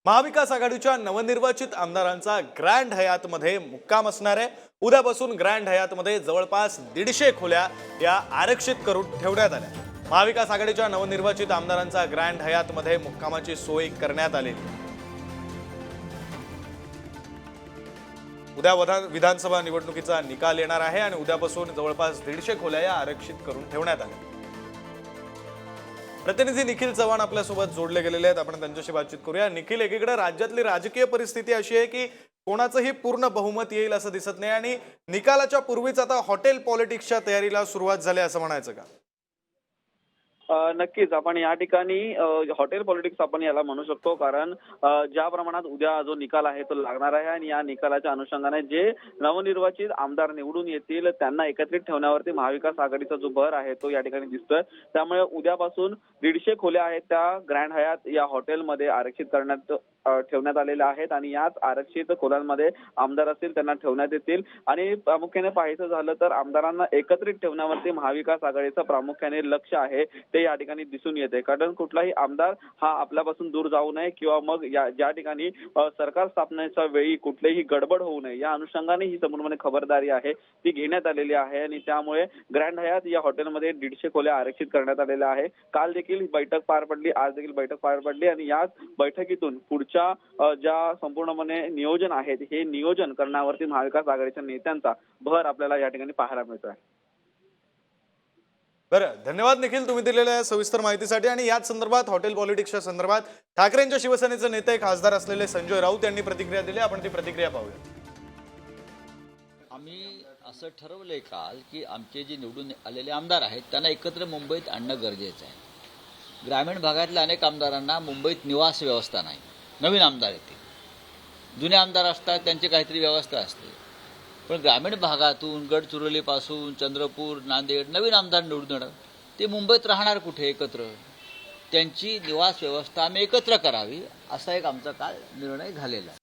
महाविकास आघाडीच्या नवनिर्वाचित आमदारांचा ग्रँड हयातमध्ये मुक्काम असणार आहे। उद्यापासून ग्रँड हयातमध्ये जवळपास 150 खोल्या या आरक्षित करून ठेवण्यात आल्या। महाविकास आघाडीच्या नवनिर्वाचित आमदारांचा ग्रँड हयातमध्ये मुक्कामाची सोय करण्यात आली। उद्या विधानसभा निवडणुकीचा निकाल येणार आहे आणि उद्यापासून जवळपास 150 खोल्या या आरक्षित करून ठेवण्यात आल्या। प्रतिनिधी निखिल चव्हाण आपल्या सोबत जोडले गेलेले आहेत, आपण त्यांच्याशी बातचीत करूया। निखिल, एकीकडे राज्यातली राजकीय परिस्थिती अशी आहे की कोणाचंही पूर्ण बहुमत येईल असं दिसत नाही आणि निकालाच्या पूर्वीच आता हॉटेल पॉलिटिक्सच्या तयारीला सुरुवात झाली असं म्हणायचं का? नक्कीच आपण या ठिकाणी हॉटेल पॉलिटिक्स आपण याला म्हणू शकतो, कारण ज्या प्रमाणात उद्या जो निकाल आहे तो लागणार आहे आणि या निकालाच्या अनुषंगाने जे नवनिर्वाचित आमदार निवडून येतील त्यांना एकत्रित ठेवण्यावरती महाविकास आघाडीचा जो भर आहे तो या ठिकाणी दिसतोय। त्यामुळे उद्यापासून 150 खोल्या आहेत त्या ग्रँड हयात या हॉटेलमध्ये आरक्षित ठेवण्यात आलेल्या आहेत आणि याच आरक्षित खोल्यांमध्ये आमदार असतील त्यांना ठेवण्यात येतील। आणि प्रामुख्याने पाहायचं झालं तर आमदारांना एकत्रित ठेवण्यावरती महाविकास आघाडीचं प्रामुख्याने लक्ष आहे ते या ठिकाणी दिसून येते, कारण कुठलाही आमदार हा आपल्यापासून दूर जाऊ नये किंवा मग ज्या ठिकाणी सरकार स्थापनेच्या वेळी कुठलीही गडबड होऊ नये या अनुषंगाने ही संपूर्णपणे खबरदारी आहे ती घेण्यात आलेली आहे। आणि त्यामुळे ग्रँड हयात या हॉटेलमध्ये 150 खोल्या आरक्षित करण्यात आलेल्या आहे। काल देखील बैठक पार पडली, आज देखील बैठक पार पडली आणि याच बैठकीतून पुढच्या ज्या संपूर्णपणे नियोजन आहेत हे नियोजन करण्यावरती महाविकास आघाडीच्या नेत्यांचा भर आपल्याला या ठिकाणी पाहायला मिळतोय। बरं, धन्यवाद निखिल, तुम्ही दिलेल्या सविस्तर माहितीसाठी। आणि याच संदर्भात हॉटेल पॉलिटिक्सच्या संदर्भात ठाकरेंच्या शिवसेनेचे नेते खासदार असलेले संजय राऊत यांनी प्रतिक्रिया दिली, आपण ती प्रतिक्रिया पाहूया। आम्ही असं ठरवलंय काल की आमचे जे निवडून आलेले आमदार आहेत त्यांना एकत्र मुंबईत आणणं गरजेचं आहे। ग्रामीण भागातल्या अनेक आमदारांना मुंबईत निवास व्यवस्था नाही, नवीन आमदार येतील, जुने आमदार असतात त्यांची काहीतरी व्यवस्था असते, पण ग्रामीण भागातून गडचिरोलीपासून चंद्रपूर नांदेड नवीन आमदार निवडून येणार, ते मुंबईत राहणार कुठे एकत्र? त्यांची निवास व्यवस्था आम्ही एकत्र करावी असा एक आमचा काल निर्णय झालेला आहे।